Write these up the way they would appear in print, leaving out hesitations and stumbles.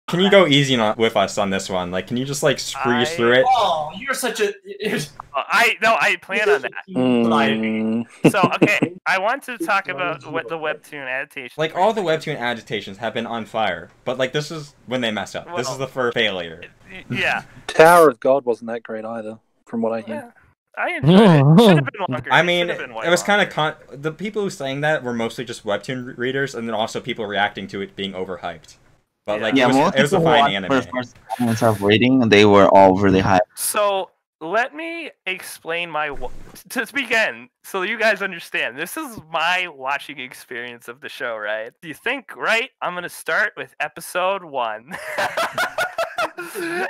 Can you go easy with us on this one? Like, can you just like breeze through it? Oh, you're such a. I plan on that. So okay, I want to talk about what the webtoon adaptation. Like all the webtoon adaptations have been on fire, but like this is when they messed up. This is the first failure. Yeah. Tower of God wasn't that great either, from what I hear. I enjoyed it. Should have been longer. I mean, it was kind of the people who saying that were mostly just webtoon readers, and then also people reacting to it being overhyped. But like, yeah, it was a fine anime. First comments of reading, they were all really hyped. So let me explain to begin, so you guys understand. This is my watching experience of the show, right? Do you think, right? I'm gonna start with episode 1,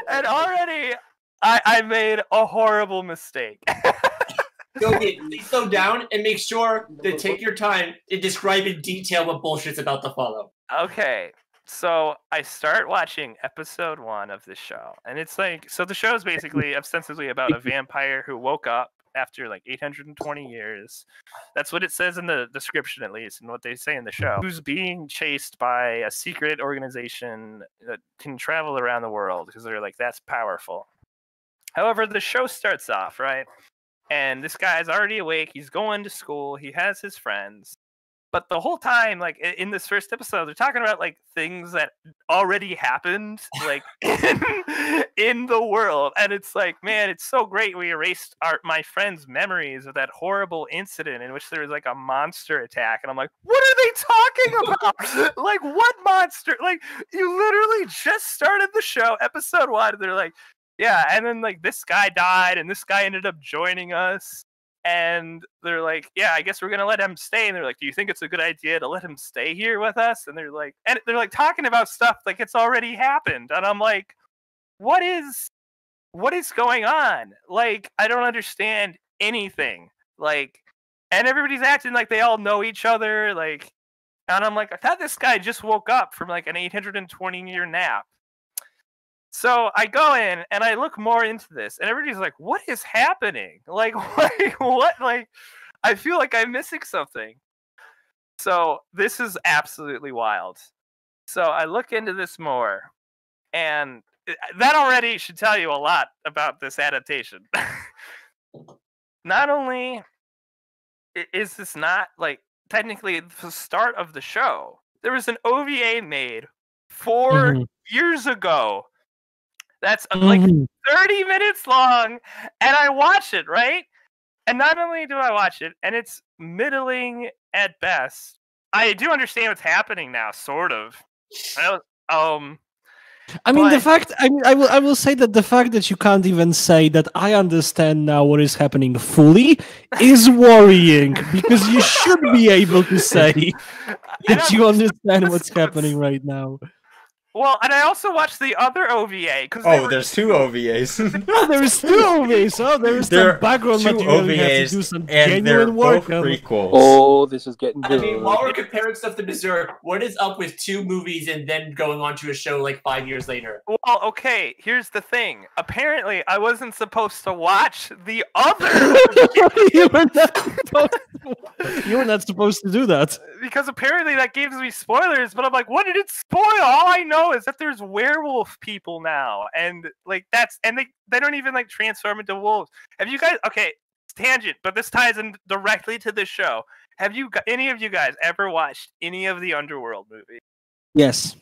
and already I made a horrible mistake. Please slow down and make sure to take your time to describe in detail what bullshit's about to follow. Okay, so I start watching episode 1 of this show, and it's like, so the show is basically ostensibly about a vampire who woke up after like 820 years. That's what it says in the description, at least, and what they say in the show. Who's being chased by a secret organization that can travel around the world because they're like, that's powerful. However, the show starts off, right? And this guy's already awake. He's going to school. He has his friends. But the whole time, like in this first episode, they're talking about like things that already happened, like in the world. And it's like, man, it's so great. We erased my friends' memories of that horrible incident in which there was like a monster attack. And I'm like, what are they talking about? Like, what monster? Like, you literally just started the show, episode 1. And they're like, yeah, and then like this guy died, and this guy ended up joining us, and they're like, yeah, I guess we're gonna let him stay. And they're like, do you think it's a good idea to let him stay here with us? And they're like talking about stuff like it's already happened, and I'm like, what is going on? Like, I don't understand anything. Like, and everybody's acting like they all know each other. Like, and I'm like, I thought this guy just woke up from like an 820-year nap. So I go in and I look more into this, and everybody's like, what is happening? Like what? Like, I feel like I'm missing something. So this is absolutely wild. So I look into this more, and that already should tell you a lot about this adaptation. Not only is this not like technically the start of the show, there was an OVA made 4 years ago. That's like 30 minutes long, and I watch it, right? And not only do I watch it, and it's middling at best, I do understand what's happening now, sort of. I mean, I will say that the fact that you can't even say that I understand now what is happening fully is worrying, because you should be able to say that you understand what's happening right now. Well, and I also watched the other OVA. There's 2 OVAs. There's 2 OVAs. Oh, there's some background material. OVAs, you have to do some and genuine work. Prequels. Oh, this is getting good. I mean, while we're comparing stuff to Berserk, what is up with 2 movies and then going on to a show like 5 years later? Well, okay, here's the thing. Apparently, I wasn't supposed to watch the other. You were not supposed to do that. Because apparently that gives me spoilers, but I'm like, what did it spoil? All I know is that there's werewolf people now, and like they don't even like transform into wolves. Have you guys? Okay, tangent, but this ties in directly to the show. Have any of you guys ever watched any of the Underworld movies? Yes,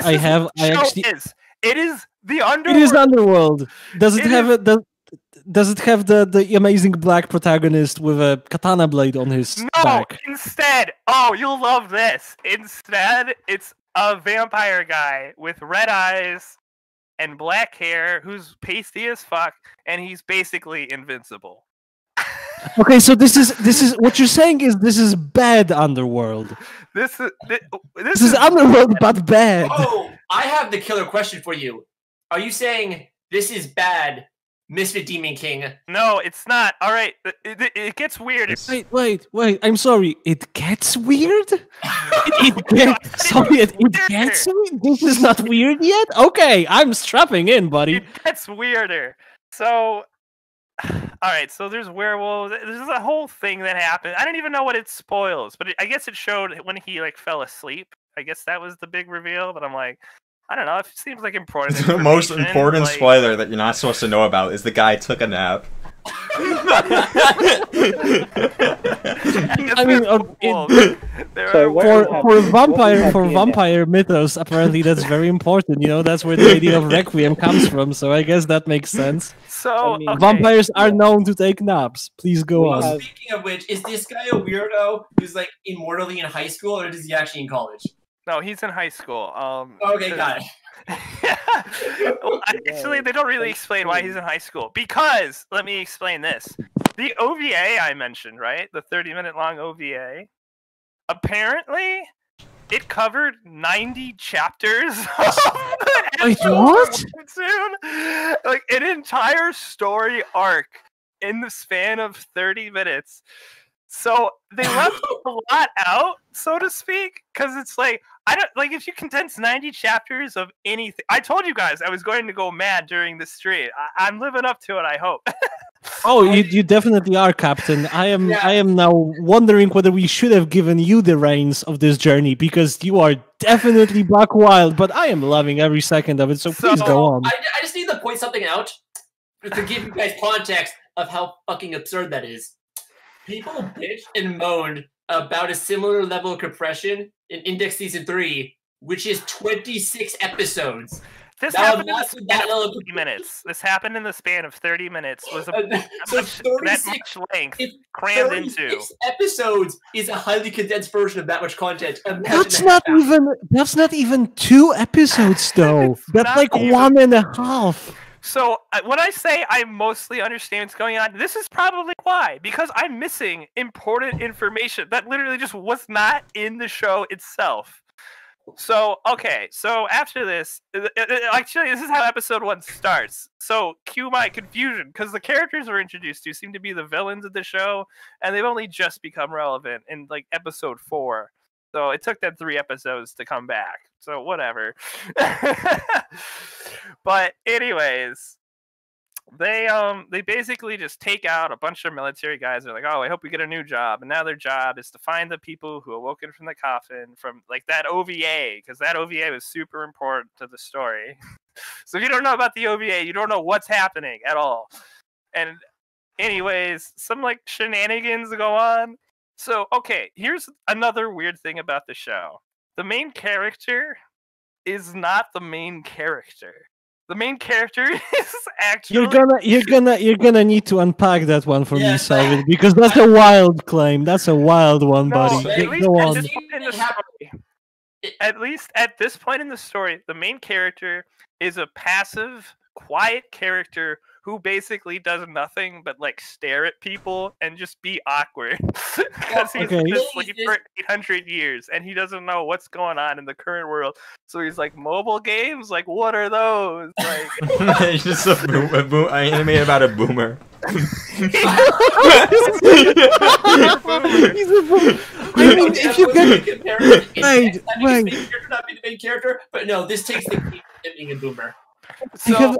I have. It is the Underworld. It is Underworld. Does it have the amazing black protagonist with a katana blade on his back? No, instead, you'll love this. Instead, it's a vampire guy with red eyes and black hair who's pasty as fuck, and he's basically invincible. Okay, so this is what you're saying is this is bad Underworld. This is Underworld, but bad. Oh, I have the killer question for you. Are you saying this is bad, Misfit Demon King? No, it's not. All right, it gets weird. Wait. I'm sorry. It gets weird? It gets weird? This is not weird yet? Okay, I'm strapping in, buddy. It gets weirder. So, all right, so there's werewolves. There's a whole thing that happened. I don't even know what it spoils, but I guess it showed when he like fell asleep. I guess that was the big reveal, but I'm like, I don't know. It seems like important. The most information, important like- spoiler that you're not supposed to know about is the guy took a nap. I mean, There So are what for we have- for what we vampire have for here now- vampire mythos, apparently that's very important. You know, that's where the idea of requiem comes from. So I guess that makes sense. So I mean, okay. Vampires are Yeah. known to take naps. Please go We on. have- Speaking of which, is this guy a weirdo who's like immortally in high school, or is he actually in college? No, he's in high school. Okay, got it. Well, actually, they don't really explain why he's in high school. Because, let me explain this. The OVA I mentioned, right? The 30-minute long OVA. Apparently, it covered 90 chapters. Wait, what? Soon. Like, an entire story arc in the span of 30 minutes. So they left a lot out, so to speak, because it's like I don't like if you condense 90 chapters of anything. I told you guys I was going to go mad during the stream. I'm living up to it. I hope. Oh, you definitely are, Captain. I am Yeah. I am now wondering whether we should have given you the reins of this journey because you are definitely buck wild. But I am loving every second of it. So please go on. I just need to point something out to give you guys context of how fucking absurd that is. People bitched and moaned about a similar level of compression in Index Season 3, which is 26 episodes. This Now, happened in the that's span that of level of 30 minutes. This happened in the span of 30 minutes. Was So that 36 much length if crammed into. 36 episodes is a highly condensed version of that much content. Imagine That's that. not even 2 episodes though. It's That's not like even. 1.5. So when I say I mostly understand what's going on, this is probably why. Because I'm missing important information that literally just was not in the show itself. So, okay, so after this, actually, this is how episode 1 starts. So, cue my confusion, because the characters we're introduced to seem to be the villains of the show, and they've only just become relevant in, like, episode 4. So, it took them 3 episodes to come back. So, whatever. But, anyways, they basically just take out a bunch of military guys. They're like, oh, I hope we get a new job. And now their job is to find the people who awoken from the coffin from like that OVA, because that OVA was super important to the story. So if you don't know about the OVA, you don't know what's happening at all. And anyways, some like shenanigans go on. So, okay, here's another weird thing about the show. The main character is not the main character. The main character is actually You're gonna need to unpack that one for me, Yes, Salvin, because that's a wild claim. That's a wild one, No, buddy. at least Go at on. this point in the story, at least at this point in the story, the main character is a passive, quiet character who basically does nothing but like stare at people and just be awkward because he's Okay. been asleep for 800 years and he doesn't know what's going on in the current world. So he's like, mobile games, like what are those? Like, It's just I animated about a boomer. He's a boomer. I mean, if you get Wait, wait. Not be the main character, but no, this takes the cake of being a boomer. so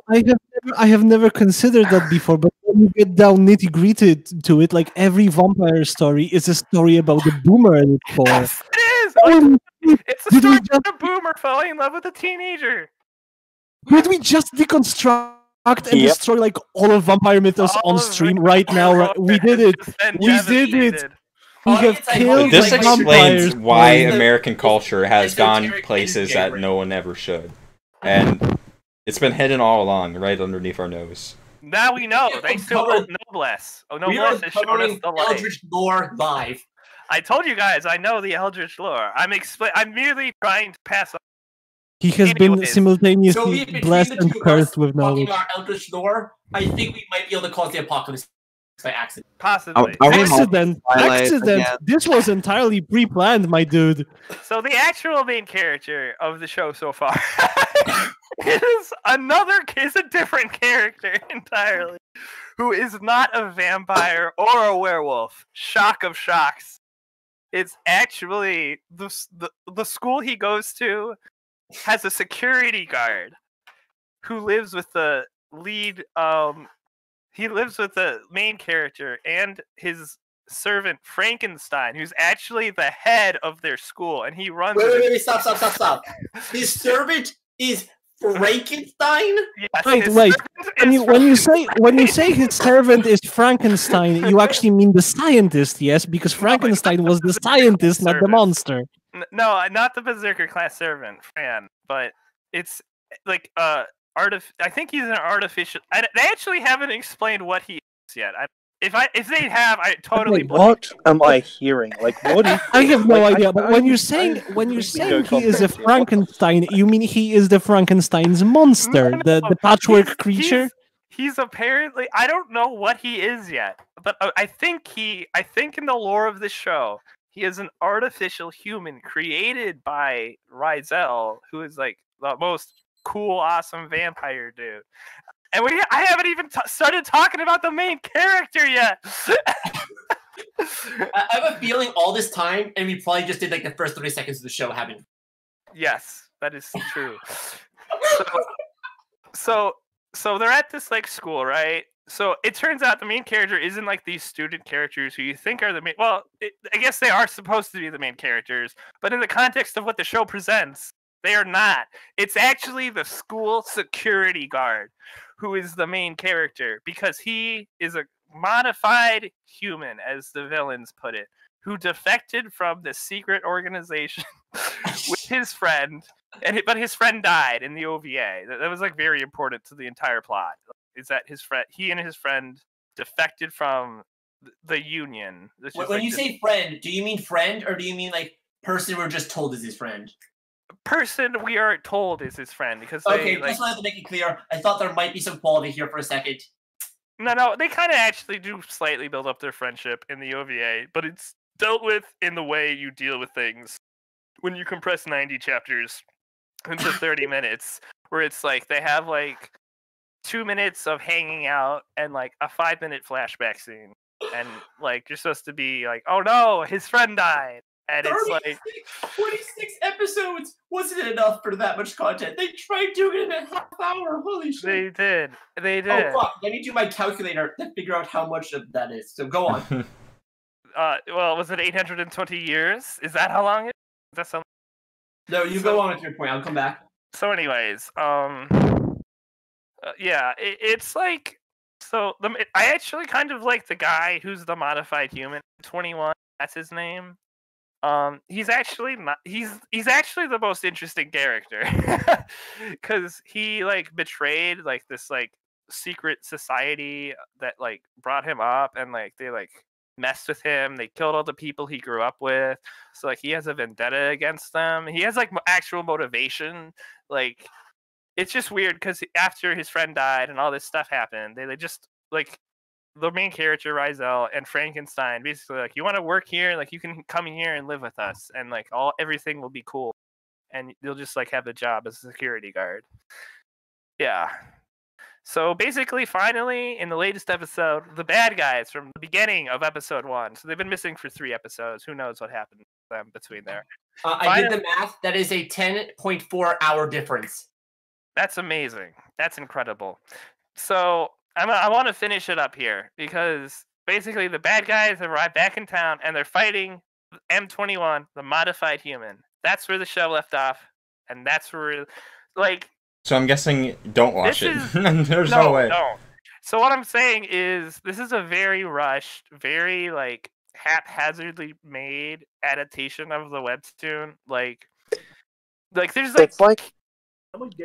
I have never considered that before, but when you get down nitty gritty to it, like every vampire story is a story about the boomer at its core. yes, it is. Oh, It's a did we story just- about a boomer falling in love with a teenager. Could we just deconstruct and Yep. destroy like all of vampire mythos All on of stream the right now? vampire We did it. has been We did it. devastated. We have Audience, I hope killed This like, vampires. explains why for- American culture has gone esoteric places endgame, that right? no one ever should. And it's been hidden all along, right underneath our nose. Now we know. Yeah, Thanks to covered- Noblesse. Oh, We are Noblesse has shown us covering the light. Eldritch lore live. I told you guys I know the Eldritch lore. I'm merely trying to pass on. He has been Anyways. So simultaneously between blessed the and two of us cursed with talking knowledge. about Eldritch lore, I think we might be able to cause the apocalypse by accident. Possibly. Are we Accident! Twilight Accident! again? This was entirely pre-planned, my dude. So the actual main character of the show so far is a different character entirely, who is not a vampire or a werewolf. Shock of shocks. It's actually the school he goes to has a security guard who lives with the lead. He lives with the main character and his servant Frankenstein, who's actually the head of their school, and he runs. Wait, it. stop. His servant is Frankenstein? Yes, Wait, his wait. servant is When you say his servant is Frankenstein, you actually mean the scientist, yes? Because Frankenstein was the scientist, not the servant. monster. No, not the Berserker class servant, Fran, but it's like I think he's an artificial. They actually haven't explained what he is yet. If they have, I totally. Wait, what am I hearing? Like, what is? I have no Like, idea. But when you're saying he is a Frankenstein, you mean he is the Frankenstein's monster, No, the patchwork creature? He's apparently, I don't know what he is yet, but I think in the lore of the show, he is an artificial human created by Rizel, who is like the most cool, awesome vampire dude. And I haven't even started talking about the main character yet. I have a feeling all this time, and we probably just did like the first 30 seconds of the show having. Yes, that is true. So they're at this like school, right? So it turns out the main character isn't like these student characters who you think are the main. Well, I guess they are supposed to be the main characters, but in the context of what the show presents, they are not. It's actually the school security guard who is the main character, because he is a modified human, as the villains put it, who defected from the secret organization with his friend, but his friend died in the OVA. That was like very important to the entire plot. Is that he and his friend defected from the Union. When you say friend, do you mean friend, or do you mean like person we're just told is his friend? Person we are told is his friend, because okay, just wanted to make it clear. I thought there might be some quality here for a second. No, they kind of actually do slightly build up their friendship in the OVA, but it's dealt with in the way you deal with things when you compress 90 chapters into 30 minutes, where it's like they have like 2 minutes of hanging out and like a 5-minute flashback scene, and like you're supposed to be like, oh no, his friend died. And it's like 26 episodes wasn't enough for that much content. They tried doing it in a half hour. Holy shit! They did. Oh fuck! Let me do my calculator to figure out how much of that is. So go on. Well, was it 820 years? Is that how long it is? That something? No, you go on with your point. I'll come back. So, anyways, yeah, it's like I actually kind of like the guy who's the modified human. 21. That's his name. He's actually not. He's actually the most interesting character, because he like betrayed like this like secret society that like brought him up, and like they like messed with him. They killed all the people he grew up with. So like he has a vendetta against them. He has like actual motivation. Like it's just weird because after his friend died and all this stuff happened, they just like. The main character, Rizel, and Frankenstein, basically like, you want to work here, like you can come here and live with us, and like everything will be cool, and you'll just like have a job as a security guard. Yeah. So basically, finally, in the latest episode, the bad guys from the beginning of episode 1. So they've been missing for 3 episodes. Who knows what happened to them between there? I did the math. That is a 10.4 hour difference. That's amazing. That's incredible. So I want to finish it up here, because basically the bad guys arrive back in town and they're fighting M21, the modified human. That's where the show left off, and that's where, like. So I'm guessing don't watch it. There's no way. No. So what I'm saying is, this is a very rushed, very like haphazardly made adaptation of the webtoon. Like there's like. It's like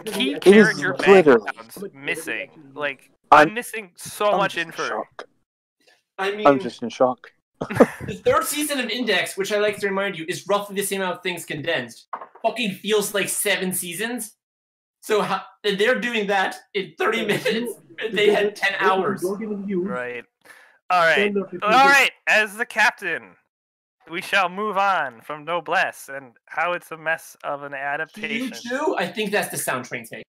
key character backgrounds missing. Like I'm missing so much info. I mean, I'm just in shock. The 3rd season of Index, which I like to remind you, is roughly the same amount of things condensed. Fucking feels like 7 seasons. So they're doing that in 30 minutes. They had 10 hours. Right. All right. As the captain, we shall move on from Noblesse and how it's a mess of an adaptation. You too? I think that's the sound train take.